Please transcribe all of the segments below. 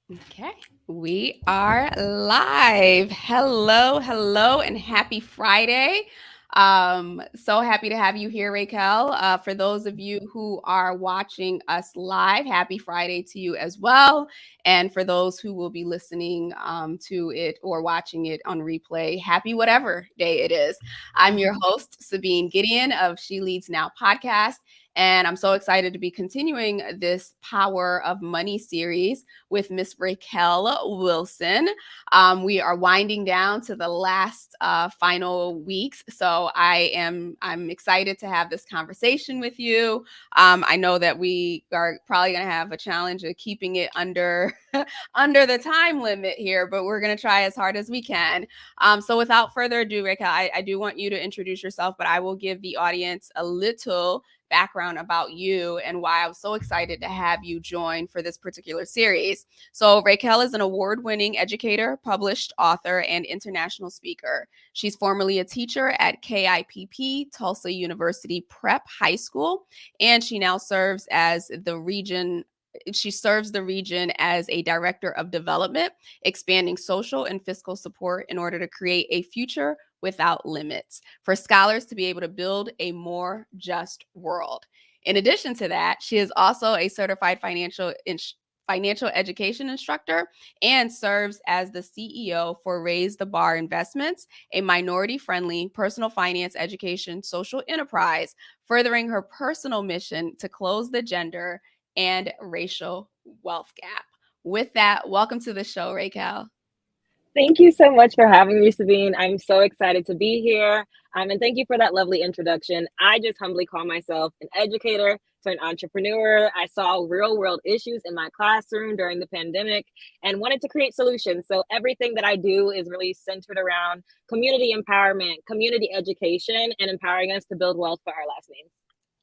Okay, we are live. Hello, and happy Friday. So happy to have you here, Raquel. For those of you who are watching us live, happy Friday to you as well. And for those who will be listening to it or watching it on replay, happy whatever day it is. I'm your host, Sabine Gideon of She Leads Now podcast. And I'm so excited to be continuing this Power of Money series with Miss Raquel Wilson. We are winding down to the last final weeks, so I'm excited to have this conversation with you. I know that we are probably going to have a challenge of keeping it under under the time limit here, but we're going to try as hard as we can. So without further ado, Raquel, I do want you to introduce yourself, but I will give the audience a little background about you and why I was so excited to have you join for this particular series. So, Raquel is an award winning educator, published author, and international speaker. She's formerly a teacher at KIPP, Tulsa University Prep High School, and she now serves as the region. She serves the region as a director of development, expanding social and fiscal support in order to create a future without limits for scholars to be able to build a more just world. In addition to that, she is also a certified financial education instructor and serves as the CEO for Raise the Bar Investments, a minority friendly personal finance education social enterprise, furthering her personal mission to close the gender and racial wealth gap. With that, welcome to the show, Raquel. Thank you so much for having me, Sabine. I'm so excited to be here. And thank you for that lovely introduction. I just humbly call myself an educator to an entrepreneur. I saw real world issues in my classroom during the pandemic and wanted to create solutions. So everything that I do is really centered around community empowerment, community education, and empowering us to build wealth for our last names.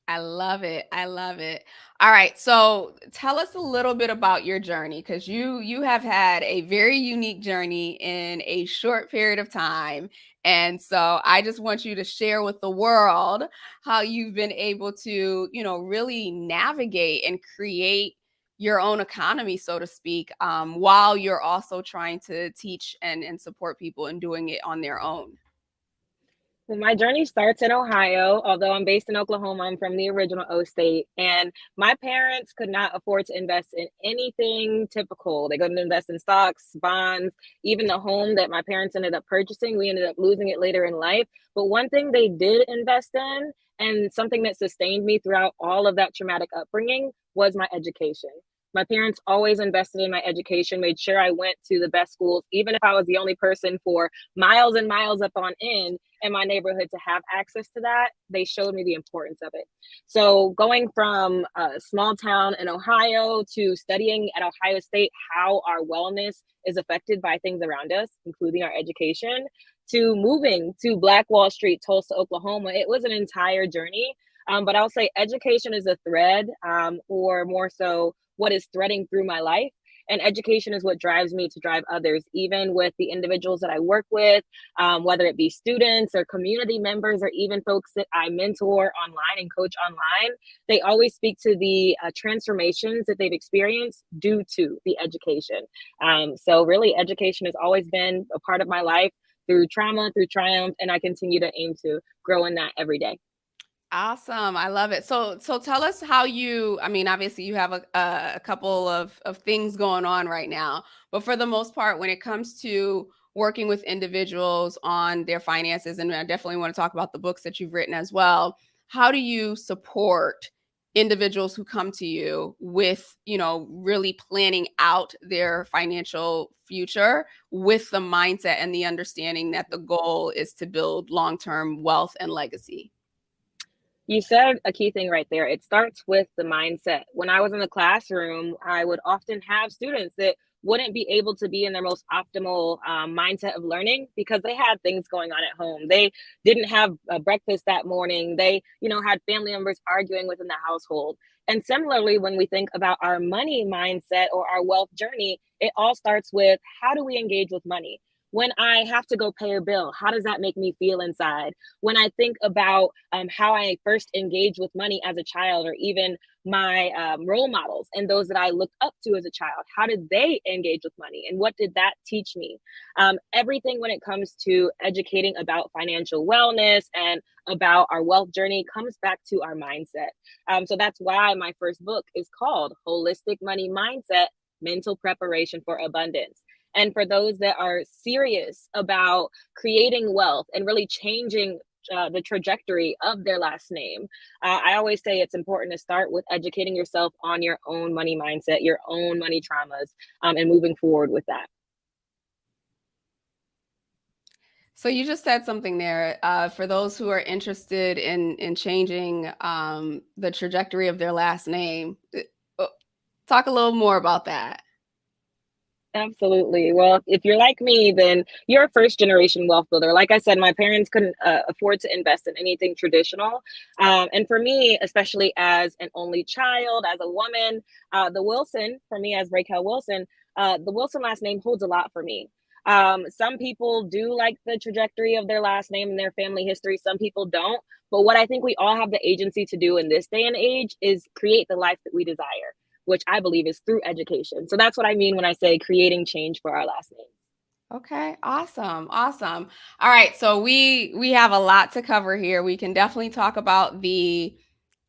I love it. I love it. All right. So tell us a little bit about your journey because you have had a very unique journey in a short period of time. And so I just want you to share with the world how you've been able to, really navigate and create your own economy, so to speak, while you're also trying to teach and support people and doing it on their own. Well, my journey starts in Ohio. Although I'm based in Oklahoma, I'm from the original O state. And my parents could not afford to invest in anything typical. They couldn't invest in stocks, bonds, even the home that my parents ended up purchasing. We ended up losing it later in life. But one thing they did invest in, and something that sustained me throughout all of that traumatic upbringing, was my education. My parents always invested in my education, made sure I went to the best schools, even if I was the only person for miles and miles up on end in my neighborhood to have access to that. They showed me the importance of it. So going from a small town in Ohio to studying at Ohio State how our wellness is affected by things around us, including our education, to moving to Black Wall Street, Tulsa, Oklahoma, it was an entire journey. But I'll say education is a thread, or more so what is threading through my life. And education is what drives me to drive others, even with the individuals that I work with, whether it be students or community members or even folks that I mentor online and coach online. They always speak to the transformations that they've experienced due to the education. So, really, education has always been a part of my life through trauma, through triumph, and I continue to aim to grow in that every day. Awesome. I love it. So tell us how I mean, obviously you have a couple of things going on right now, but for the most part, when it comes to working with individuals on their finances, and I definitely want to talk about the books that you've written as well, how do you support individuals who come to you with, really planning out their financial future with the mindset and the understanding that the goal is to build long-term wealth and legacy? You said a key thing right there. It starts with the mindset. When I was in the classroom, I would often have students that wouldn't be able to be in their most optimal mindset of learning because they had things going on at home. They didn't have breakfast that morning. They, had family members arguing within the household. And similarly, when we think about our money mindset or our wealth journey, it all starts with how do we engage with money? When I have to go pay a bill, how does that make me feel inside? When I think about how I first engaged with money as a child, or even my role models and those that I looked up to as a child, how did they engage with money and what did that teach me? Everything when it comes to educating about financial wellness and about our wealth journey comes back to our mindset. So that's why my first book is called Holistic Money Mindset, Mental Preparation for Abundance. And for those that are serious about creating wealth and really changing the trajectory of their last name, I always say it's important to start with educating yourself on your own money mindset, your own money traumas, and moving forward with that. So you just said something there. For those who are interested in changing the trajectory of their last name, uh, talk a little more about that. Absolutely. Well, if you're like me, then you're a first generation wealth builder. Like I said, my parents couldn't afford to invest in anything traditional. And for me, especially as an only child, as a woman, the Wilson, for me as Raquel Wilson, the Wilson last name holds a lot for me. Some people do like the trajectory of their last name and their family history. Some people don't. But what I think we all have the agency to do in this day and age is create the life that we desire, which I believe is through education. So that's what I mean when I say creating change for our last name. Okay, awesome. Awesome. All right, so we have a lot to cover here. We can definitely talk about the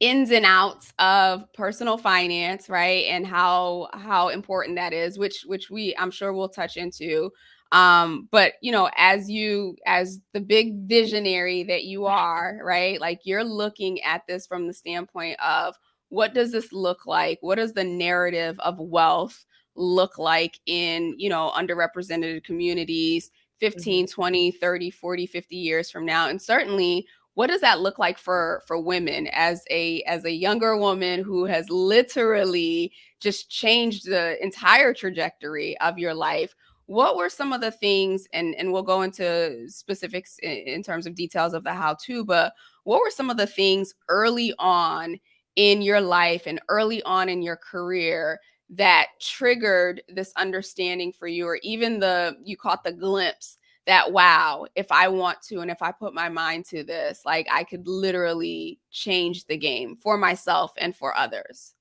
ins and outs of personal finance, right? And how important that is, which we I'm sure we'll touch into. But as the big visionary that you are, right? Like you're looking at this from the standpoint of what does this look like? What is the narrative of wealth look like in underrepresented communities Mm-hmm. 15, 20, 30, 40, 50 years from now? And certainly, what does that look like for women as a younger woman who has literally just changed the entire trajectory of your life? What were some of the things, and we'll go into specifics in terms of details of the how to, but what were some of the things early on in your life and early on in your career that triggered this understanding for you, or even you caught the glimpse that, wow, if I want to and if I put my mind to this, like I could literally change the game for myself and for others?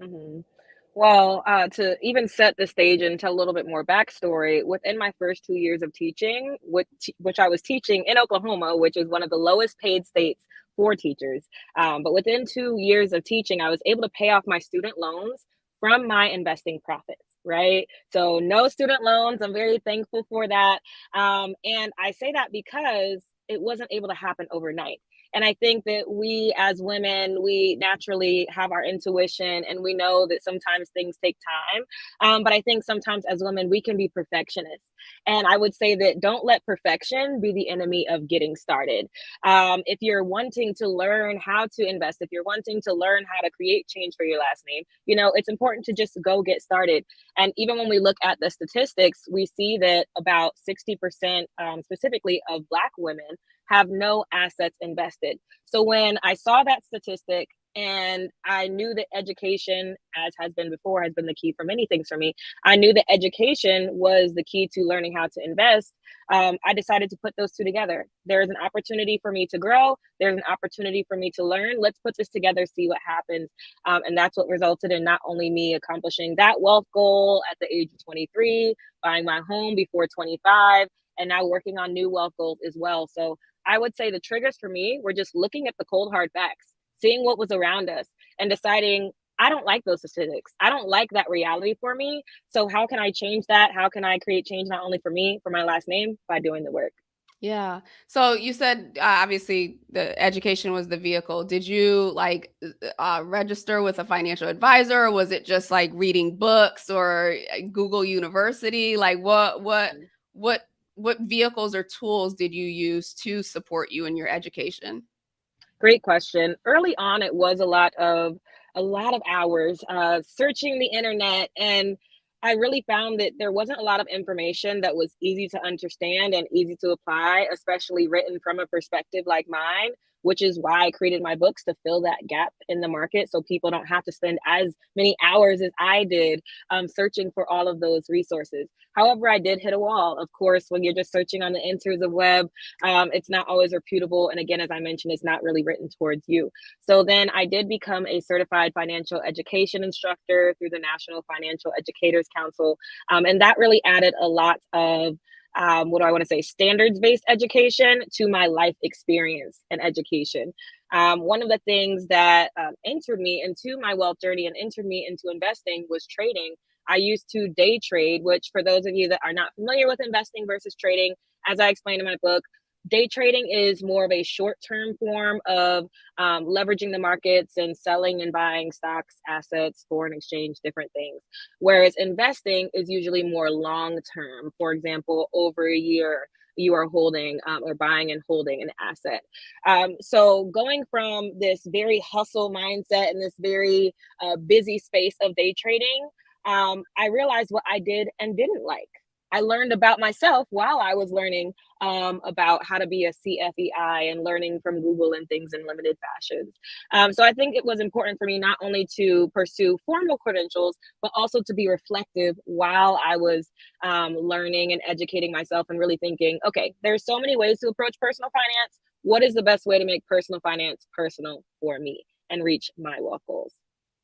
Mm-hmm. Well, to even set the stage and tell a little bit more backstory, within my first 2 years of teaching, which I was teaching in Oklahoma, which is one of the lowest paid states for teachers. But within 2 years of teaching, I was able to pay off my student loans from my investing profits. Right. So no student loans. I'm very thankful for that. And I say that because it wasn't able to happen overnight. And I think that we as women, we naturally have our intuition and we know that sometimes things take time. But I think sometimes as women, we can be perfectionists. And I would say that don't let perfection be the enemy of getting started. If you're wanting to learn how to invest, if you're wanting to learn how to create change for your last name, it's important to just go get started. And even when we look at the statistics, we see that about 60%, specifically of Black women, have no assets invested. So when I saw that statistic and I knew that education, as has been before, has been the key for many things for me, I knew that education was the key to learning how to invest. I decided to put those two together. There's an opportunity for me to grow. There's an opportunity for me to learn. Let's put this together, see what happens. And that's what resulted in not only me accomplishing that wealth goal at the age of 23, buying my home before 25, and now working on new wealth goals as well. So I would say the triggers for me were just looking at the cold hard facts, seeing what was around us, and deciding I don't like those statistics. I don't like that reality for me. So how can I change that? How can I create change not only for me, for my last name, by doing the work? Yeah. So you said obviously the education was the vehicle. Did you like register with a financial advisor, or was it just like reading books or Google University? Like what what vehicles or tools did you use to support you in your education? Great question. Early on, it was a lot of hours searching the internet, and I really found that there wasn't a lot of information that was easy to understand and easy to apply, especially written from a perspective like mine. which is why I created my books, to fill that gap in the market so people don't have to spend as many hours as I did searching for all of those resources. However, I did hit a wall. Of course, when you're just searching on the interweb web, it's not always reputable. And again, as I mentioned, it's not really written towards you. So then I did become a certified financial education instructor through the National Financial Educators Council. And that really added a lot of what do I want to say, standards-based education to my life experience and education. One of the things that entered me into my wealth journey and entered me into investing was trading. I used to day trade, which for those of you that are not familiar with investing versus trading, as I explained in my book, day trading is more of a short-term form of leveraging the markets and selling and buying stocks, assets, foreign exchange, different things. Whereas investing is usually more long-term. For example, over a year, you are holding or buying and holding an asset. So going from this very hustle mindset and this very busy space of day trading, I realized what I did and didn't like. I learned about myself while I was learning about how to be a CFEI and learning from Google and things in limited fashions. So I think it was important for me not only to pursue formal credentials, but also to be reflective while I was learning and educating myself and really thinking, okay, there's so many ways to approach personal finance. What is the best way to make personal finance personal for me and reach my wealth goals?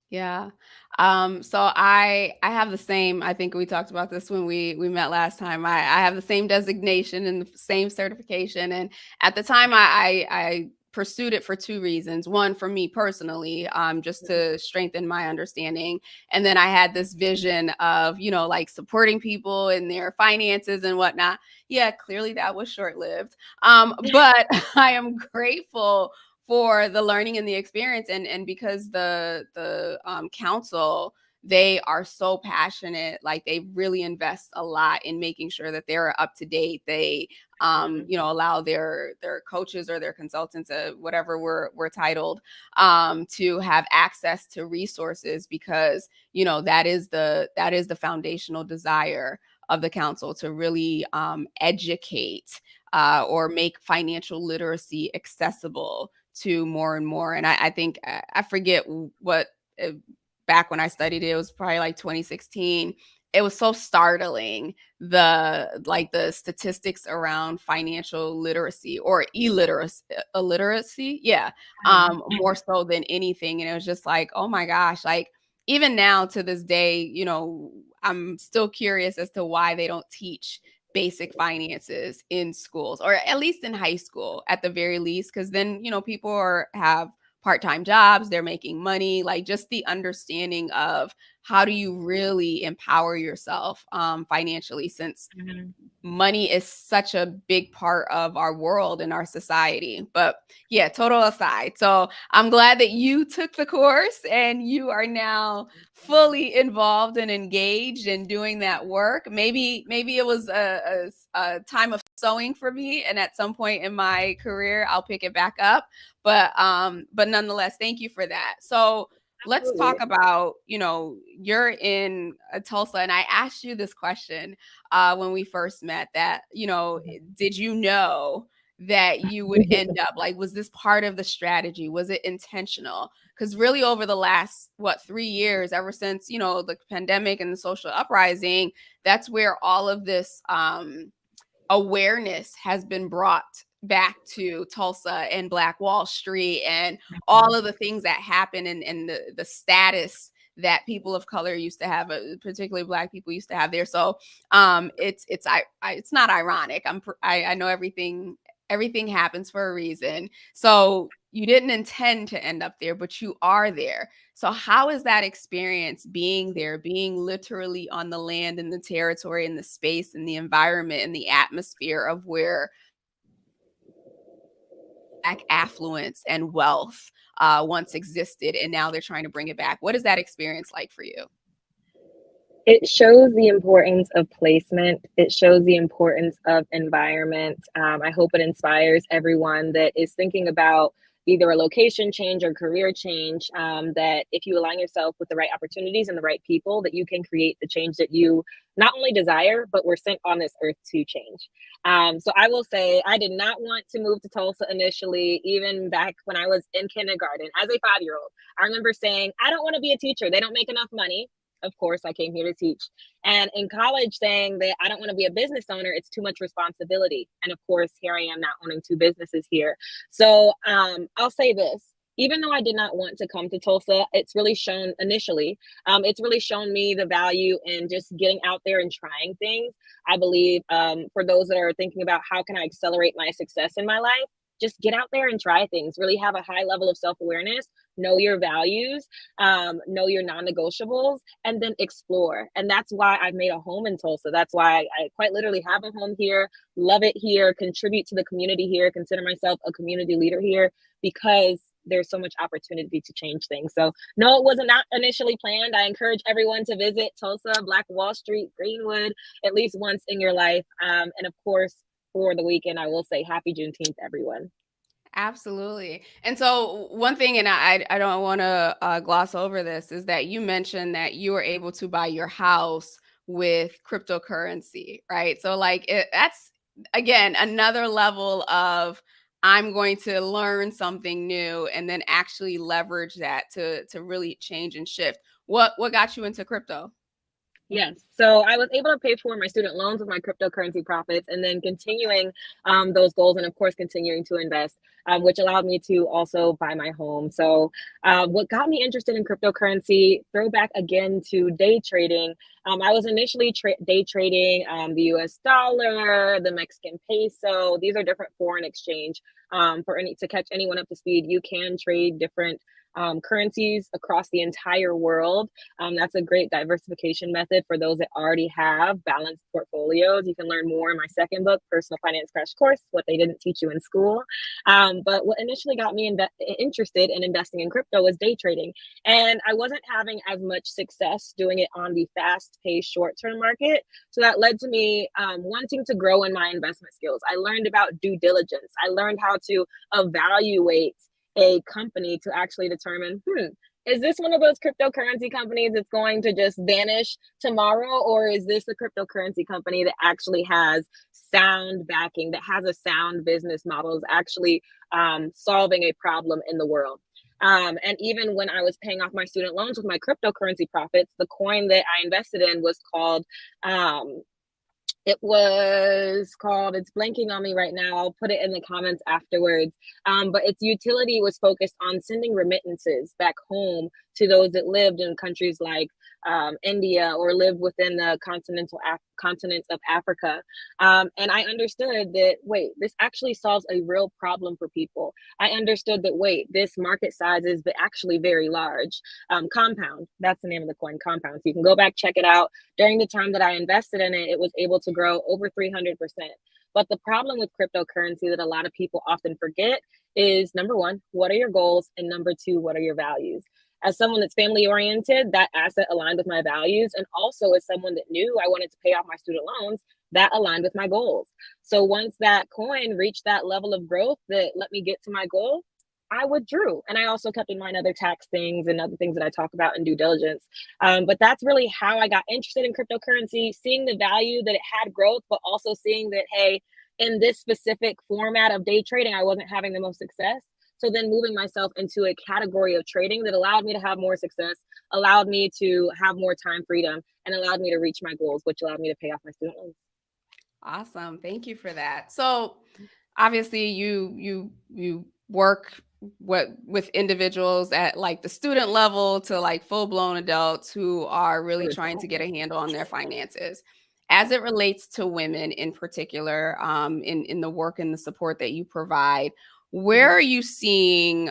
Yeah. So I have the same, I think we talked about this when we met last time. I have the same designation and the same certification. And at the time I pursued it for two reasons. One, for me personally, just to strengthen my understanding. And then I had this vision of, like supporting people in their finances and whatnot. Yeah, clearly that was short-lived. But I am grateful for the learning and the experience, and because the council, they are so passionate, like they really invest a lot in making sure that they're up to date. They allow their coaches or their consultants, whatever we're titled, to have access to resources, because that is the foundational desire of the council, to really educate or make financial literacy accessible to more and more. And I think I forget what, back when I studied it was probably like 2016. It was so startling, the statistics around financial literacy or illiteracy, yeah, more so than anything. And it was just like, oh my gosh, like even now to this day, I'm still curious as to why they don't teach basic finances in schools, or at least in high school at the very least, because then people have part-time jobs, they're making money. Like, just the understanding of how do you really empower yourself financially, since Mhm. money is such a big part of our world and our society. But yeah, total aside. So I'm glad that you took the course and you are now fully involved and engaged in doing that work. Maybe it was a time of sowing for me, and at some point in my career I'll pick it back up. But nonetheless, thank you for that. So let's talk Absolutely. about, you're in Tulsa, and I asked you this question when we first met, that, did you know that you would end up, like, was this part of the strategy? Was it intentional? Because really over the last, 3 years, ever since, the pandemic and the social uprising, that's where all of this awareness has been brought back to Tulsa and Black Wall Street and all of the things that happen, and the status that people of color used to have, particularly Black people used to have there. So it's not ironic. I know everything happens for a reason. So you didn't intend to end up there, but you are there. So how is that experience, being there, being literally on the land and the territory and the space and the environment and the atmosphere of where Black affluence and wealth once existed, and now they're trying to bring it back? What is that experience like for you? It shows the importance of placement. It shows the importance of environment. I hope it inspires everyone that is thinking about either a location change or career change, that if you align yourself with the right opportunities and the right people, that you can create the change that you not only desire, but we're sent on this earth to change. So I will say I did not want to move to Tulsa initially, even back when I was in kindergarten as a 5-year-old. I remember saying, I don't want to be a teacher. They don't make enough money. Of course, I came here to teach. And in college, saying that I don't want to be a business owner, it's too much responsibility. And of course, here I am now owning 2 businesses here. So I'll say this. Even though I did not want to come to Tulsa, it's really shown initially, it's really shown me the value in just getting out there and trying things. I believe for those that are thinking about how can I accelerate my success in my life, just get out there and try things. Really have a high level of self-awareness, know your values, know your non-negotiables, and then explore. And that's why I've made a home in Tulsa. That's why I quite literally have a home here, love it here, contribute to the community here, consider myself a community leader here, because there's so much opportunity to change things. So no, it was not initially planned. I encourage everyone to visit Tulsa, Black Wall Street, Greenwood, at least once in your life. And of course, for the weekend, I will say happy Juneteenth, everyone. Absolutely. And so one thing, and I don't want to gloss over this, is that you mentioned that you were able to buy your house with cryptocurrency, right? So that's again another level of I'm going to learn something new and then actually leverage that to really change and shift. What got you into crypto? Yes. So I was able to pay for my student loans with my cryptocurrency profits and then continuing those goals and, of course, continuing to invest, which allowed me to also buy my home. So, what got me interested in cryptocurrency, throwback again to day trading. I was initially day trading the US dollar, the Mexican peso. These are different foreign exchange. To catch anyone up to speed, you can trade different currencies across the entire world. That's a great diversification method for those that already have balanced portfolios. You can learn more in my second book, Personal Finance Crash Course, what they didn't teach you in school. But what initially got me interested in investing in crypto was day trading. And I wasn't having as much success doing it on the fast paced short term market. So that led to me wanting to grow in my investment skills. I learned about due diligence. I learned how to evaluate a company to actually determine, is this one of those cryptocurrency companies that's going to just vanish tomorrow? Or is this a cryptocurrency company that actually has sound backing, that has a sound business model, is actually solving a problem in the world? And even when I was paying off my student loans with my cryptocurrency profits, the coin that I invested in was called it's blanking on me right now. I'll put it in the comments afterwards. But its utility was focused on sending remittances back home to those that lived in countries like India or lived within the continent of Africa. And I understood that, wait, this actually solves a real problem for people. I understood that, wait, this market size is actually very large. Compound, that's the name of the coin, Compound. So you can go back, check it out. During the time that I invested in it, it was able to grow over 300%. But the problem with cryptocurrency that a lot of people often forget is, number one, what are your goals? And number two, what are your values? As someone that's family oriented, that asset aligned with my values. And also as someone that knew I wanted to pay off my student loans, that aligned with my goals. So once that coin reached that level of growth that let me get to my goal, I withdrew. And I also kept in mind other tax things and other things that I talk about in due diligence. But that's really how I got interested in cryptocurrency, seeing the value that it had growth, but also seeing that, hey, in this specific format of day trading, I wasn't having the most success. So then moving myself into a category of trading that allowed me to have more success, allowed me to have more time freedom, and allowed me to reach my goals, which allowed me to pay off my student loans. Awesome. Thank you for that. So obviously you work with individuals at like the student level to like full-blown adults who are really trying to get a handle on their finances. As it relates to women in particular, in the work and the support that you provide, where are you seeing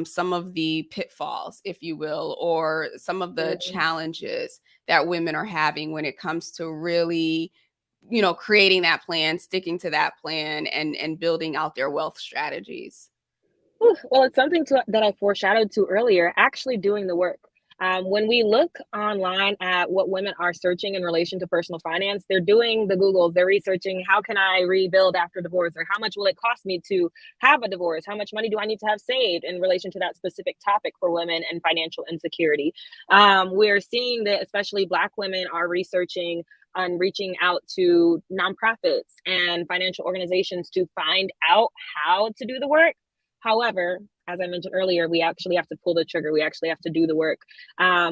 some of the pitfalls, if you will, or some of the challenges that women are having when it comes to really creating that plan, sticking to that plan, and building out their wealth strategies? Well, it's something that I foreshadowed to earlier, actually doing the work. When we look online at what women are searching in relation to personal finance, they're doing the Googles, they're researching how can I rebuild after divorce, or how much will it cost me to have a divorce? How much money do I need to have saved in relation to that specific topic for women and financial insecurity? We're seeing that especially Black women are researching and reaching out to nonprofits and financial organizations to find out how to do the work. However, as I mentioned earlier, we actually have to pull the trigger. We actually have to do the work,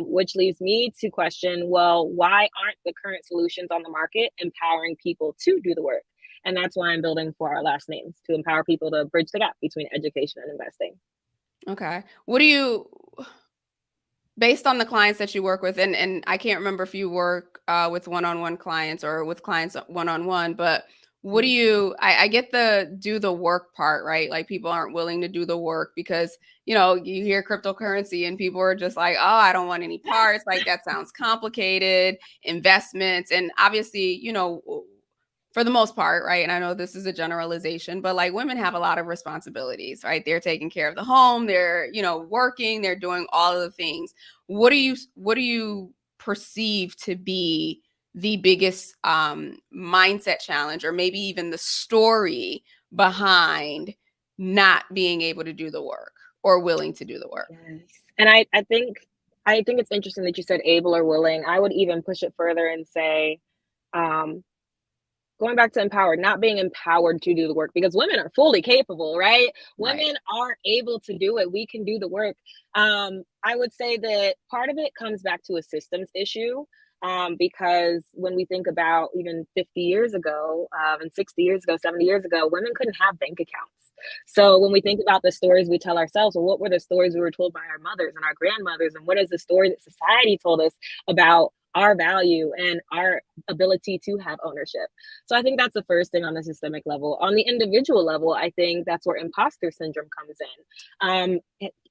which leads me to question, well, why aren't the current solutions on the market empowering people to do the work? And that's why I'm building for our last names, to empower people to bridge the gap between education and investing. Okay. What do you, based on the clients that you work with, and I can't remember if you work with one-on-one clients or with clients one-on-one, but what do you, I get the do the work part, right? Like people aren't willing to do the work because, you hear cryptocurrency and people are just like, oh, I don't want any parts. Like that sounds complicated, investments. And obviously, for the most part, right? And I know this is a generalization, but like women have a lot of responsibilities, right? They're taking care of the home, they're, working, they're doing all of the things. What do you perceive to be the biggest mindset challenge, or maybe even the story behind not being able to do the work or willing to do the work? Yes. And I think it's interesting that you said able or willing. I would even push it further and say, um, going back to empowered, not being empowered to do the work, because women are fully capable, right? Right. Women are able to do it. We can do the work. I would say that part of it comes back to a systems issue. Because when we think about even 50 years ago, and 60 years ago, 70 years ago, women couldn't have bank accounts. So when we think about the stories we tell ourselves, well, what were the stories we were told by our mothers and our grandmothers? And what is the story that society told us about our value and our ability to have ownership? So I think that's the first thing on the systemic level. On the individual level, I think that's where imposter syndrome comes in.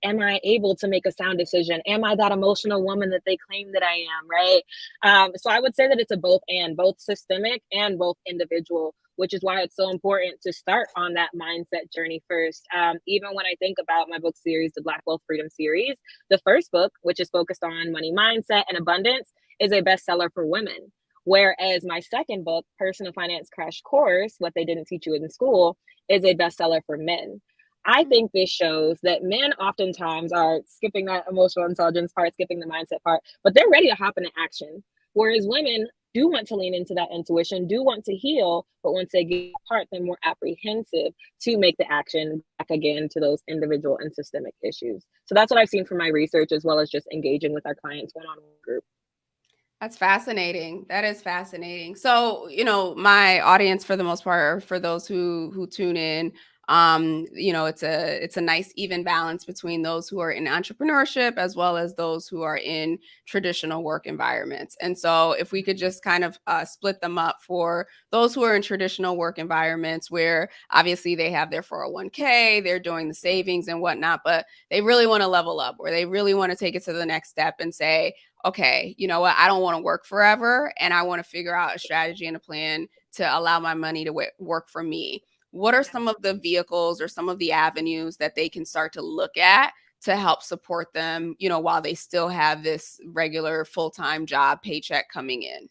Am I able to make a sound decision? Am I that emotional woman that they claim that I am, right? So I would say that it's a both systemic and both individual, which is why it's so important to start on that mindset journey first. Even when I think about my book series, the Black Wealth Freedom series, the first book, which is focused on money mindset and abundance, is a bestseller for women. Whereas my second book, Personal Finance Crash Course, What They Didn't Teach You in School, is a bestseller for men. I think this shows that men oftentimes are skipping that emotional intelligence part, skipping the mindset part, but they're ready to hop into action. Whereas women do want to lean into that intuition, do want to heal, but once they get apart, they're more apprehensive to make the action back again to those individual and systemic issues. So that's what I've seen from my research, as well as just engaging with our clients one-on-one group. That's fascinating. That is fascinating. So, my audience for the most part, or for those who tune in, it's a nice even balance between those who are in entrepreneurship as well as those who are in traditional work environments. And so, if we could just kind of split them up for those who are in traditional work environments, where obviously they have their 401k, they're doing the savings and whatnot, but they really want to level up, or they really want to take it to the next step and say, okay, you know what? I don't want to work forever, and I want to figure out a strategy and a plan to allow my money to work for me. What are some of the vehicles or some of the avenues that they can start to look at to help support them, while they still have this regular full-time job paycheck coming in?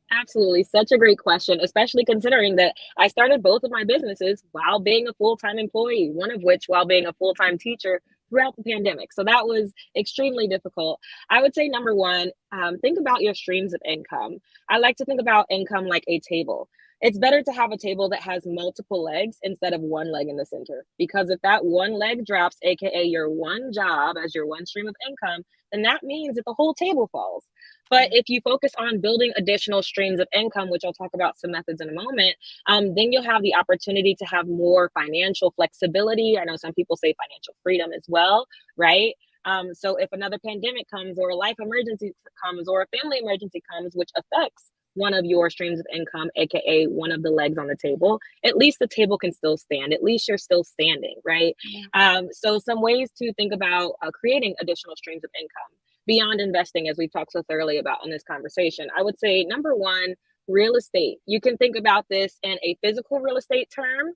Absolutely. Such a great question, especially considering that I started both of my businesses while being a full-time employee, one of which while being a full-time teacher throughout the pandemic. So that was extremely difficult. I would say number one, think about your streams of income. I like to think about income like a table. It's better to have a table that has multiple legs instead of one leg in the center. Because if that one leg drops, AKA your one job as your one stream of income, then that means that the whole table falls. But if you focus on building additional streams of income, which I'll talk about some methods in a moment, then you'll have the opportunity to have more financial flexibility. I know some people say financial freedom as well, right? So if another pandemic comes, or a life emergency comes, or a family emergency comes, which affects one of your streams of income, aka one of the legs on the table, at least the table can still stand. At least you're still standing, right? So some ways to think about creating additional streams of income beyond investing, as we've talked so thoroughly about in this conversation. I would say number one, real estate. You can think about this in a physical real estate term.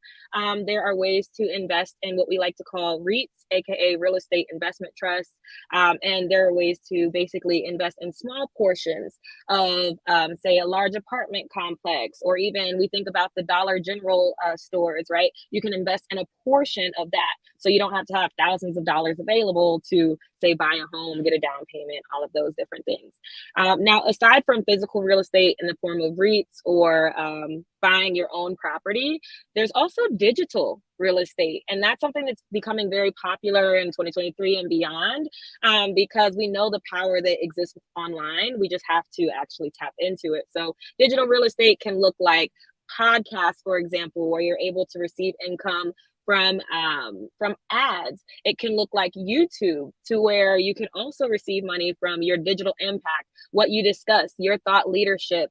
There are ways to invest in what we like to call REITs, aka real estate investment trusts. And there are ways to basically invest in small portions of, say, a large apartment complex, or even we think about the Dollar General stores, right? You can invest in a portion of that. So you don't have to have thousands of dollars available to, say, buy a home, get a down payment, all of those different things. Now, aside from physical real estate in the form of REITs or buying your own property, there's also digital real estate. And that's something that's becoming very popular in 2023 and beyond, because we know the power that exists online. We just have to actually tap into it. So digital real estate can look like podcasts, for example, where you're able to receive income from ads. It can look like YouTube, to where you can also receive money from your digital impact, what you discuss, your thought leadership,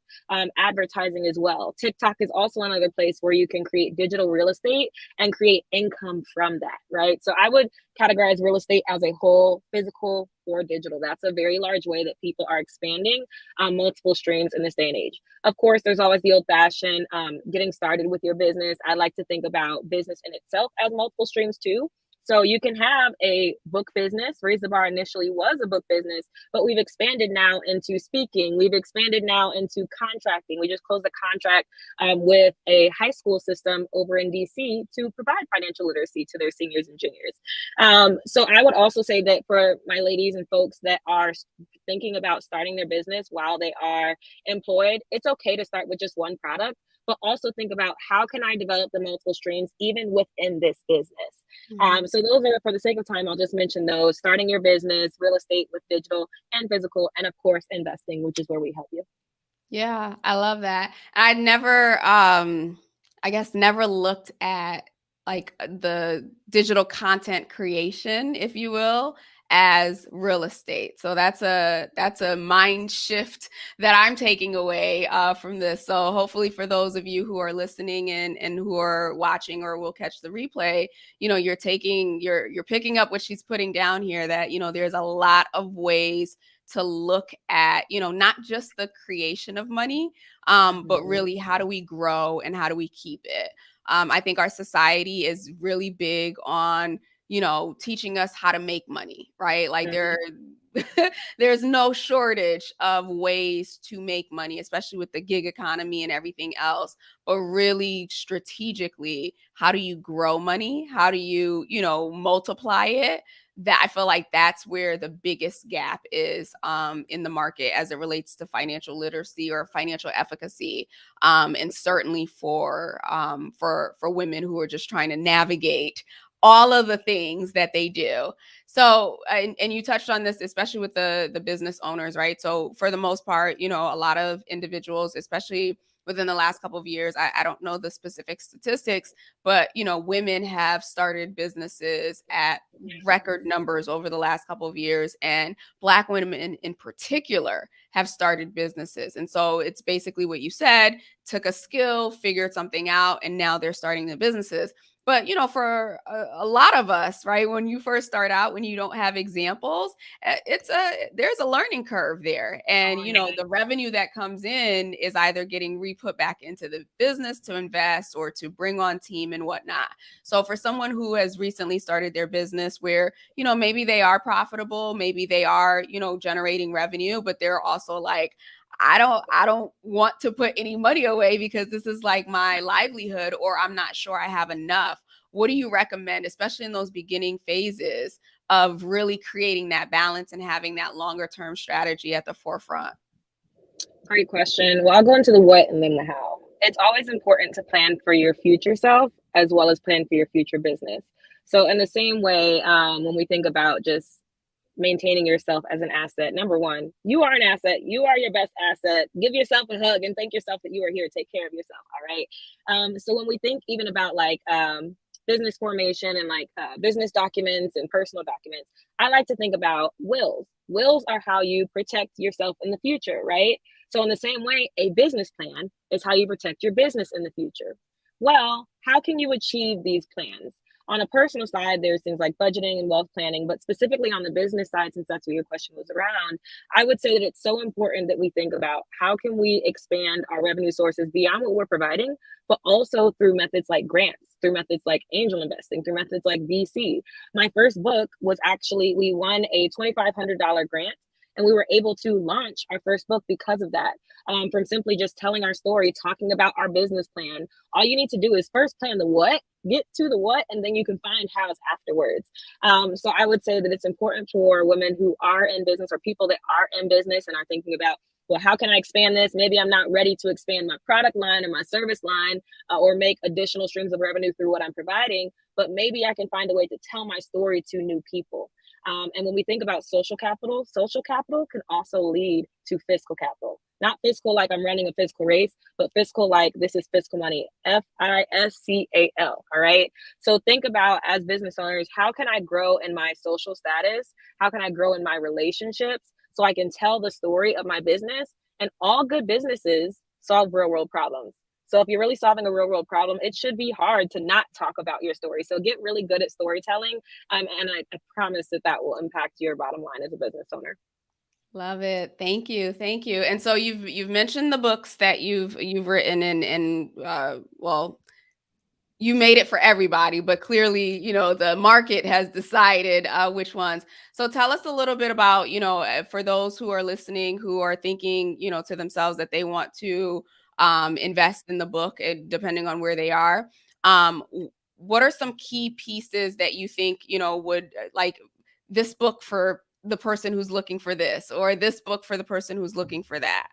advertising as well. TikTok is also another place where you can create digital real estate and create income from that, right? So I would categorize real estate as a whole, physical or digital. That's a very large way that people are expanding multiple streams in this day and age. Of course, there's always the old fashioned getting started with your business. I like to think about business in itself as multiple streams too. So you can have a book business. Raise the Bar initially was a book business, but we've expanded now into speaking. We've expanded now into contracting. We just closed a contract with a high school system over in DC to provide financial literacy to their seniors and juniors. So I would also say that for my ladies and folks that are thinking about starting their business while they are employed, it's okay to start with just one product, but also think about how can I develop the multiple streams even within this business. So those are, for the sake of time, I'll just mention those: starting your business, real estate with digital and physical, and of course, investing, which is where we help you. Yeah, I love that. I never, I guess, never looked at like the digital content creation, if you will, as real estate. So that's a mind shift that I'm taking away from this. So hopefully, for those of you who are listening and who are watching or will catch the replay, you're picking up what she's putting down here. That there's a lot of ways to look at, not just the creation of money, but really how do we grow and how do we keep it? I think our society is really big on, teaching us how to make money, right? Like there's no shortage of ways to make money, especially with the gig economy and everything else. But really strategically, how do you grow money? How do you, multiply it? That I feel like that's where the biggest gap is in the market as it relates to financial literacy or financial efficacy, and certainly for women who are just trying to navigate all of the things that they do. So, and you touched on this, especially with the business owners, right? So for the most part, a lot of individuals, especially within the last couple of years, I don't know the specific statistics, but women have started businesses at record numbers over the last couple of years, and Black women in particular have started businesses. And so it's basically what you said: took a skill, figured something out, and now they're starting the businesses. But, for a lot of us, right, when you first start out, when you don't have examples, there's a learning curve there. And, the revenue that comes in is either getting re-put back into the business to invest or to bring on team and whatnot. So for someone who has recently started their business where, maybe they are profitable, maybe they are, generating revenue, but they're also like, I don't want to put any money away because this is like my livelihood, or I'm not sure I have enough. What do you recommend, especially in those beginning phases of really creating that balance and having that longer term strategy at the forefront? Great question. Well, I'll go into the what and then the how. It's always important to plan for your future self as well as plan for your future business. So, in the same way, when we think about just maintaining yourself as an asset, number one, you are an asset. You are your best asset. Give yourself a hug and thank yourself that you are here. Take care of yourself. All right. So, when we think even about like business formation and like business documents and personal documents, I like to think about wills. Wills are how you protect yourself in the future, right? So, in the same way, a business plan is how you protect your business in the future. Well, how can you achieve these plans? On a personal side, there's things like budgeting and wealth planning, but specifically on the business side, since that's what your question was around, I would say that it's so important that we think about how can we expand our revenue sources beyond what we're providing, but also through methods like grants, through methods like angel investing, through methods like VC. My first book was actually, we won a $2,500 grant, and we were able to launch our first book because of that. From simply just telling our story, talking about our business plan. All you need to do is first plan the what, get to the what, and then you can find hows afterwards. So I would say that it's important for women who are in business or people that are in business and are thinking about, well, how can I expand this? Maybe I'm not ready to expand my product line or my service line or make additional streams of revenue through what I'm providing, but maybe I can find a way to tell my story to new people. And when we think about social capital can also lead to fiscal capital. Not fiscal like I'm running a fiscal race, but fiscal like this is fiscal money, FISCAL. All right. So think about, as business owners, how can I grow in my social status? How can I grow in my relationships so I can tell the story of my business? And all good businesses solve real world problems. So if you're really solving a real world problem, it should be hard to not talk about your story. So get really good at storytelling. And I promise that that will impact your bottom line as a business owner. Love it. Thank you. Thank you. And so you've mentioned the books that you've written and well, you made it for everybody, but clearly, the market has decided which ones. So tell us a little bit about, for those who are listening, who are thinking, to themselves that they want to invest in the book, depending on where they are. What are some key pieces that you think, would like this book for the person who's looking for this, or this book for the person who's looking for that?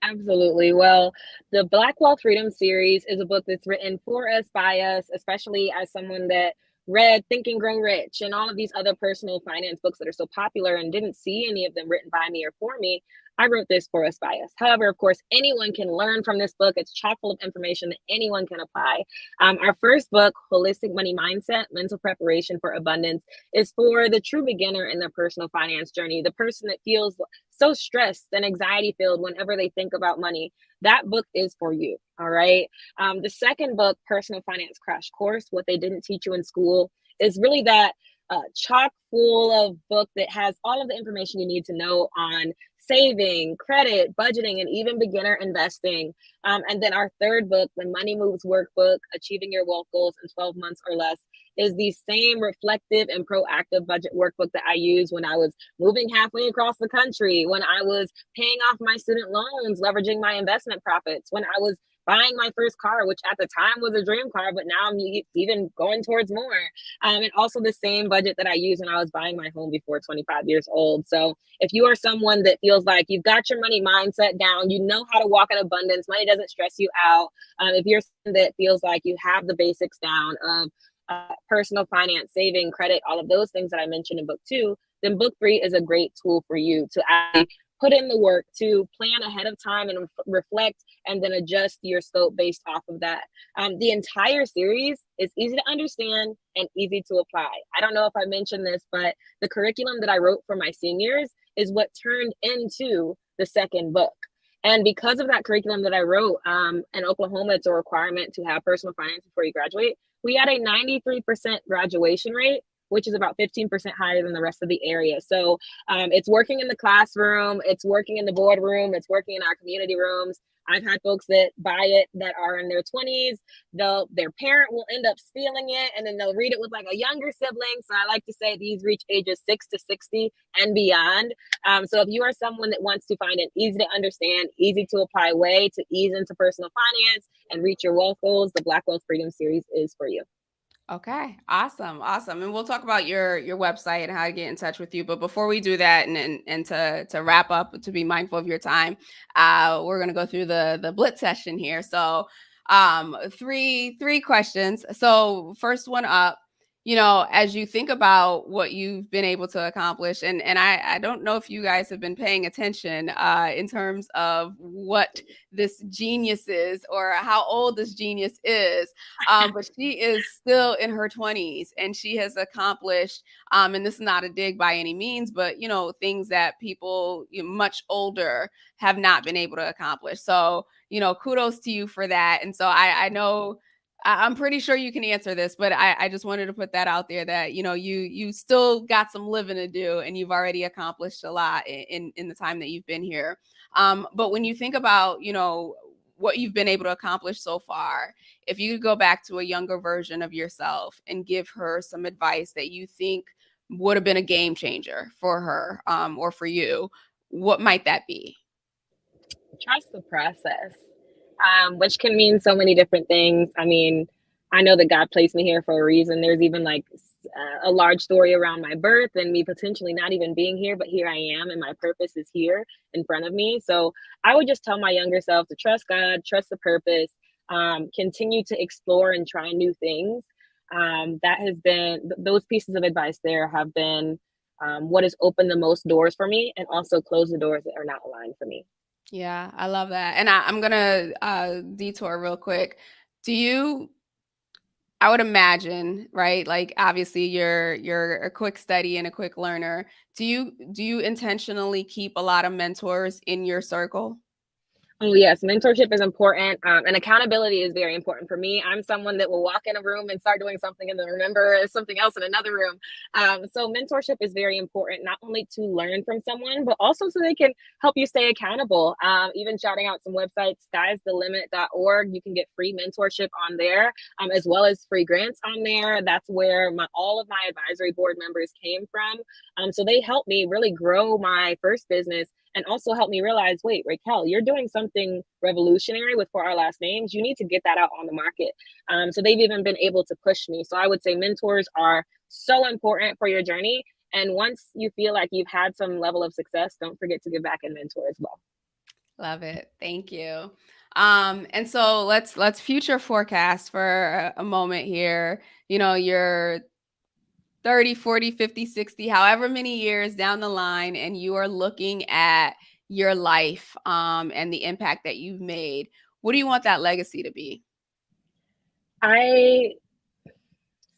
Absolutely. Well, the Black Wealth Freedom series is a book that's written for us, by us, especially as someone that read Think and Grow Rich and all of these other personal finance books that are so popular and didn't see any of them written by me or for me. I wrote this for us, by us. However, of course, anyone can learn from this book. It's chock full of information that anyone can apply. Our first book, Holistic Money Mindset, Mental Preparation for Abundance, is for the true beginner in their personal finance journey, the person that feels so stressed and anxiety filled whenever they think about money. That book is for you. All right. The second book, Personal Finance Crash Course, What They Didn't Teach You in School, is really that chock full of book that has all of the information you need to know on saving, credit, budgeting, and even beginner investing. And then our third book, the Money Moves Workbook, Achieving Your Wealth Goals in 12 Months or Less, is the same reflective and proactive budget workbook that I used when I was moving halfway across the country, when I was paying off my student loans, leveraging my investment profits, when I was buying my first car, which at the time was a dream car, but now I'm even going towards more. And also the same budget that I used when I was buying my home before 25 years old. So if you are someone that feels like you've got your money mindset down, you know how to walk in abundance, money doesn't stress you out. If you're someone that feels like you have the basics down of personal finance, saving, credit, all of those things that I mentioned in book 2, then book 3 is a great tool for you to actually put in the work, to plan ahead of time and reflect, and then adjust your scope based off of that. The entire series is easy to understand and easy to apply. I don't know if I mentioned this, but the curriculum that I wrote for my seniors is what turned into the second book. And because of that curriculum that I wrote, in Oklahoma, it's a requirement to have personal finance before you graduate. We had a 93% graduation rate, which is about 15% higher than the rest of the area. So it's working in the classroom, it's working in the boardroom, it's working in our community rooms. I've had folks that buy it that are in their 20s. Their parent will end up stealing it, and then they'll read it with like a younger sibling. So I like to say these reach ages 6 to 60 and beyond. So if you are someone that wants to find an easy to understand, easy to apply way to ease into personal finance and reach your wealth goals, the Black Wealth Freedom Series is for you. Okay, awesome, awesome. And we'll talk about your website and how to get in touch with you. But before we do that, and to wrap up, to be mindful of your time, we're gonna go through the blitz session here. So, three questions. So, first one up. As you think about what you've been able to accomplish, and I don't know if you guys have been paying attention in terms of what this genius is or how old this genius is, but she is still in her 20s and she has accomplished, and this is not a dig by any means, but things that people much older have not been able to accomplish. So kudos to you for that. And so I know I'm pretty sure you can answer this, but I just wanted to put that out there that you still got some living to do, and you've already accomplished a lot in the time that you've been here. But when you think about what you've been able to accomplish so far, if you could go back to a younger version of yourself and give her some advice that you think would have been a game changer for her, or for you, what might that be? Trust the process, which can mean so many different things. I mean, I know that God placed me here for a reason. There's even like a large story around my birth and me potentially not even being here, but here I am, and my purpose is here in front of me. So I would just tell my younger self to trust God, trust the purpose, continue to explore and try new things. That has been those pieces of advice there have been what has opened the most doors for me, and also closed the doors that are not aligned for me. Yeah, I love that. And I'm gonna detour real quick. Do you I would imagine, right? Like obviously you're a quick study and a quick learner. Do you intentionally keep a lot of mentors in your circle? Oh, yes, mentorship is important, and accountability is very important for me. I'm someone that will walk in a room and start doing something and then remember something else in another room. So mentorship is very important, not only to learn from someone, but also so they can help you stay accountable. Even shouting out some websites, sky'sthelimit.org. You can get free mentorship on there, as well as free grants on there. That's where all of my advisory board members came from. So they helped me really grow my first business, and also help me realize, wait, Raquel, you're doing something revolutionary with For Our Last Names. You need to get that out on the market. So they've even been able to push me. So I would say mentors are so important for your journey. And once you feel like you've had some level of success, don't forget to give back and mentor as well. Love it. Thank you. And so let's future forecast for a moment here. You're 30, 40, 50, 60, however many years down the line, and you are looking at your life, and the impact that you've made. What do you want that legacy to be? I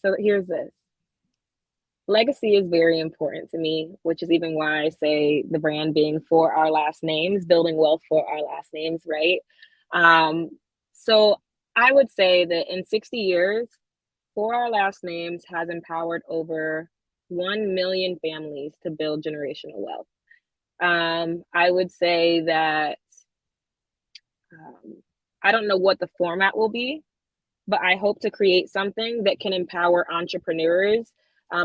So here's this. Legacy is very important to me, which is even why I say the brand being For Our Last Names, building wealth for our last names, right? Um, so I would say that in 60 years, For Our Last Names has empowered over 1 million families to build generational wealth. I would say that um, I don't know what the format will be, but I hope to create something that can empower entrepreneurs,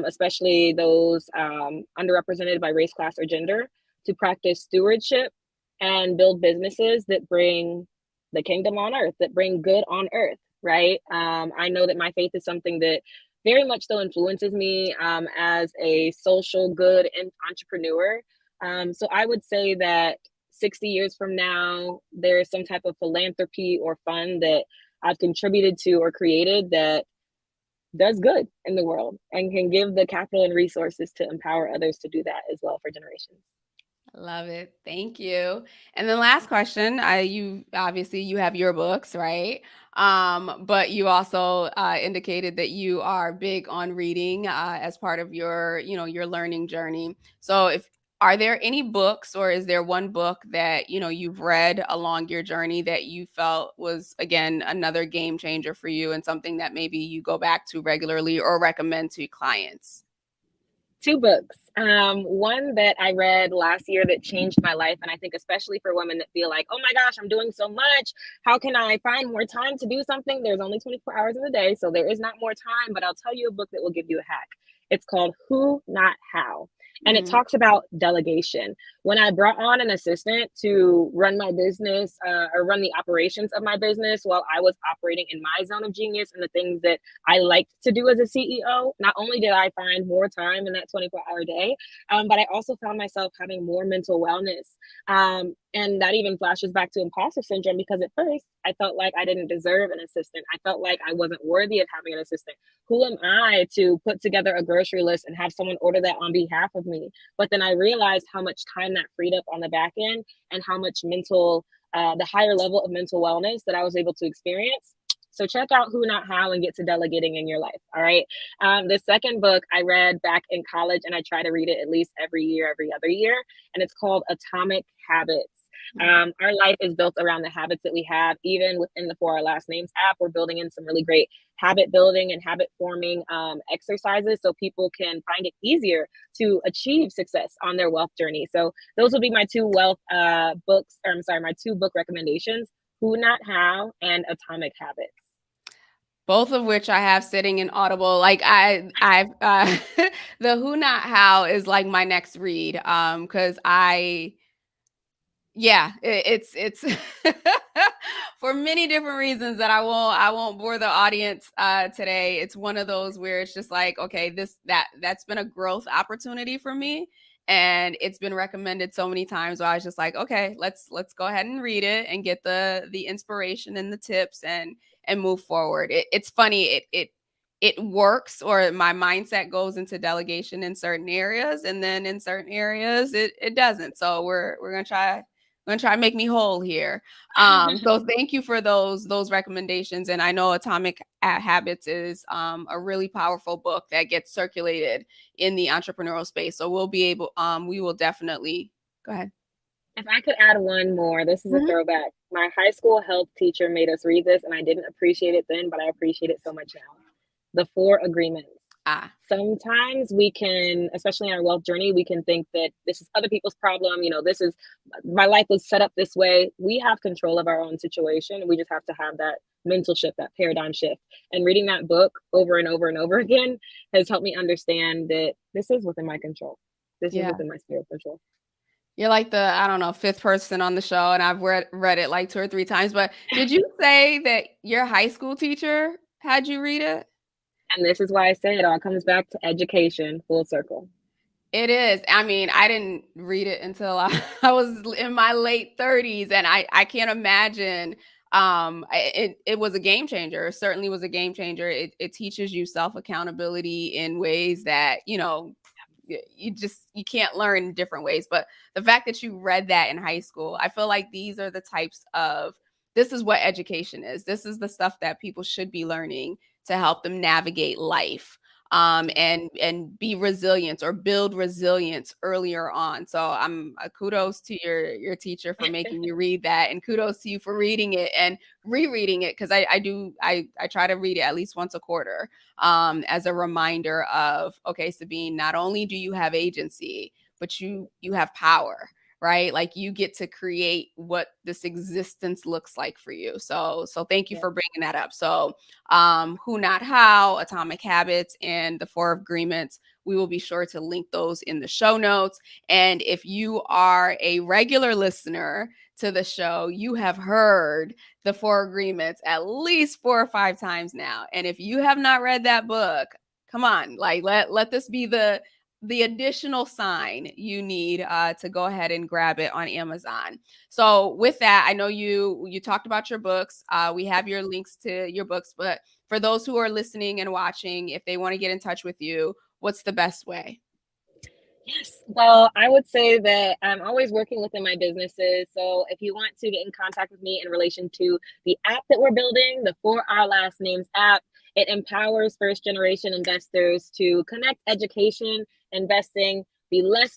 especially those underrepresented by race, class, or gender, to practice stewardship and build businesses that bring the kingdom on earth, that bring good on earth, right? I know that my faith is something that very much so influences me as a social good entrepreneur. So I would say that 60 years from now, there is some type of philanthropy or fund that I've contributed to or created that does good in the world and can give the capital and resources to empower others to do that as well for generations. Love it. Thank you. And then last question, you obviously you have your books, right? But you also indicated that you are big on reading as part of your learning journey. So if are there any books, or is there one book that you've read along your journey that you felt was again another game changer for you, and something that maybe you go back to regularly or recommend to clients? Two books. One that I read last year that changed my life, and I think especially for women that feel like, oh my gosh, I'm doing so much. How can I find more time to do something? There's only 24 hours in the day, so there is not more time. But I'll tell you a book that will give you a hack. It's called Who, Not How. And it Mm-hmm. talks about delegation. When I brought on an assistant to run my business, or run the operations of my business while I was operating in my zone of genius and the things that I liked to do as a CEO, not only did I find more time in that 24-hour day, but I also found myself having more mental wellness. And that even flashes back to imposter syndrome, because at first I felt like I didn't deserve an assistant. I felt like I wasn't worthy of having an assistant. Who am I to put together a grocery list and have someone order that on behalf of me? But then I realized how much time that freed up on the back end, and how much the higher level of mental wellness that I was able to experience. So check out Who Not How and get to delegating in your life. All right. The second book I read back in college, and I try to read it at least every year, every other year, and it's called Atomic Habits. Our life is built around the habits that we have. Even within the For Our Last Names app, we're building in some really great habit building and habit forming exercises so people can find it easier to achieve success on their wealth journey. So those will be my two wealth books, or I'm sorry, my two book recommendations: Who Not How and Atomic Habits. Both of which I have sitting in Audible. Like I've the Who Not How is like my next read. Because it's for many different reasons that I won't bore the audience today. It's one of those where it's just like, okay, that's been a growth opportunity for me, and it's been recommended so many times where I was just like, okay, let's go ahead and read it and get the inspiration and the tips and move forward. It's funny, it works, or my mindset goes into delegation in certain areas, and then in certain areas it doesn't. So we're gonna try and make me whole here. So thank you for those recommendations. And I know Atomic Habits is a really powerful book that gets circulated in the entrepreneurial space. So we will definitely go ahead. If I could add one more, this is a Mhm. throwback. My high school health teacher made us read this, and I didn't appreciate it then, but I appreciate it so much now. The Four Agreements. Ah, Sometimes we can, especially in our wealth journey, we can think that this is other people's problem. This is my life was set up this way. We have control of our own situation. We just have to have that mental shift, that paradigm shift. And reading that book over and over and over again has helped me understand that this is within my control. This is yeah. within my sphere of control. You're like the, I don't know, fifth person on the show, and I've read it like 2 or 3 times. But did you say that your high school teacher had you read it? And this is why I say it all comes back to education, full circle. It is. I mean, I didn't read it until I was in my late 30s, and I can't imagine. It was a game changer. It certainly was a game changer. It teaches you self accountability in ways that you can't learn in different ways. But the fact that you read that in high school, I feel like these are the types of, this is what education is. This is the stuff that people should be learning to help them navigate life, and be resilient or build resilience earlier on. So I'm kudos to your teacher for making you read that, and kudos to you for reading it and rereading it, because I try to read it at least once a quarter, as a reminder of, okay, Sabine, not only do you have agency, but you have power, right? Like you get to create what this existence looks like for you. So thank you Yeah. for bringing that up. So Who Not How, Atomic Habits, and the Four Agreements, we will be sure to link those in the show notes. And if you are a regular listener to the show, you have heard the Four Agreements at least 4 or 5 times now. And if you have not read that book, come on, like let this be the additional sign you need to go ahead and grab it on Amazon. So with that, I know you talked about your books. We have your links to your books, but for those who are listening and watching, if they want to get in touch with you, what's the best way? Yes. Well, I would say that I'm always working within my businesses. So if you want to get in contact with me in relation to the app that we're building, the For Our Last Names app, it empowers first generation investors to connect education, investing, be less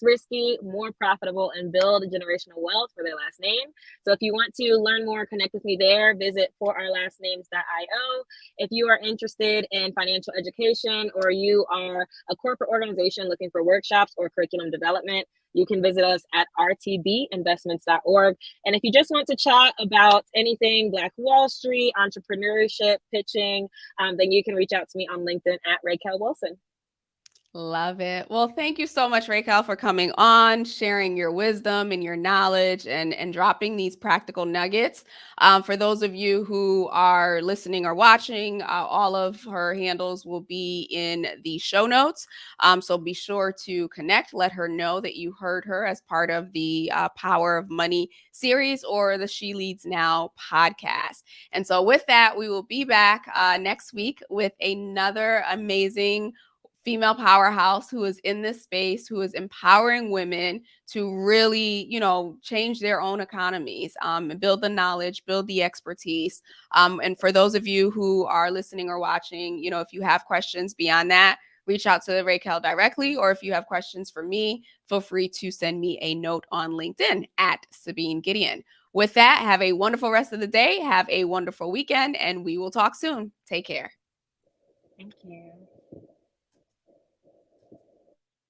risky, more profitable, and build generational wealth for their last name. So if you want to learn more, connect with me there. Visit forourlastnames.io. If you are interested in financial education, or you are a corporate organization looking for workshops or curriculum development, you can visit us at rtbinvestments.org. And if you just want to chat about anything Black Wall Street, entrepreneurship, pitching, then you can reach out to me on LinkedIn at Raquel Wilson. Love it. Well, thank you so much, Raquel, for coming on, sharing your wisdom and your knowledge, and dropping these practical nuggets. For those of you who are listening or watching, all of her handles will be in the show notes. So be sure to connect, let her know that you heard her as part of the Power of Money series or the She Leads Now podcast. And so with that, we will be back next week with another amazing female powerhouse who is in this space, who is empowering women to really, change their own economies, and build the knowledge, build the expertise. And for those of you who are listening or watching, if you have questions beyond that, reach out to Raquel directly, or if you have questions for me, feel free to send me a note on LinkedIn at Sabine Gideon. With that, have a wonderful rest of the day. Have a wonderful weekend, and we will talk soon. Take care. Thank you.